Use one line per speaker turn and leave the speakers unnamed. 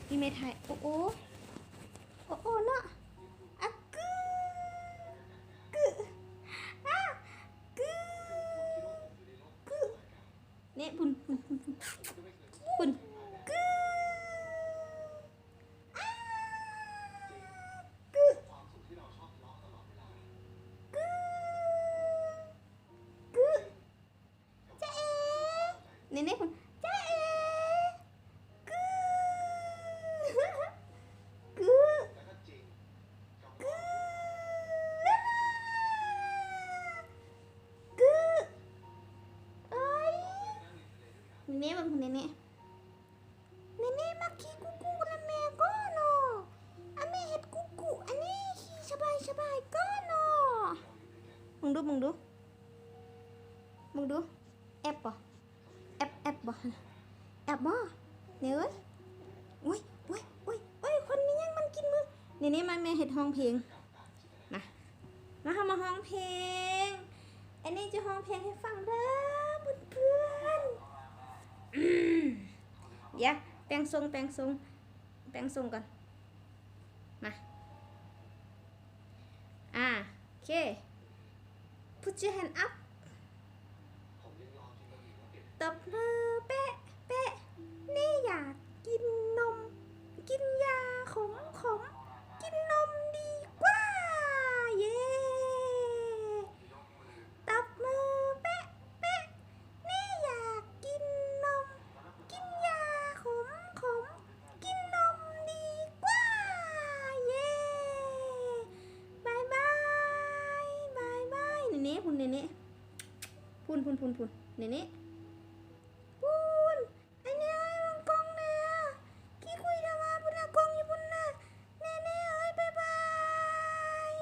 อีเมทายโอ้โอ้โอ้โอ้เนาะอะกึกึอะกึกึเนี่ยปุ่นปุ่นปุ่นปุ่นปุ่นกึอะกึกึกึจ๊ะเอเนี่ยปุ่นจ๊ะเอกึกึกึกึเอ้ยเนี่ยมันปุ่นเนี่ยเน่มาขี้กุกุนะแม่ก็เนาะอะแม่เห็ดกุกุอันนี้ขี้สบายสบายก็เนาะมึงดูแอบป่ะแอบบ่แอบบ่เนี่ยเอ้ยโอ้ยคนนี้ยังมันกินมือนี่มาแม่เห็ดห้องเพลงมาทำมาห้องเพลงอันนี้จะห้องเพลงให้ฟังเด้อเพื่อนเดี๋ยวแต่งทรงก่อนมาโอเค put your hand up ตบมือเป๊ะนี่อยากกินนมกินยาขมกินนมดีกว่าเย้ตบมือเป๊ะนี่อยากกินนมกินยาขมกินนมดีกว่าเย้บายเน่พุ่นเน่พุ่นเน่ไอ้เนี่ยไอ้มังกรเนี่ยกี่คุยดามาพุ่นนะกงอยู่พุ่นนะเน่เอ้ยบายบาย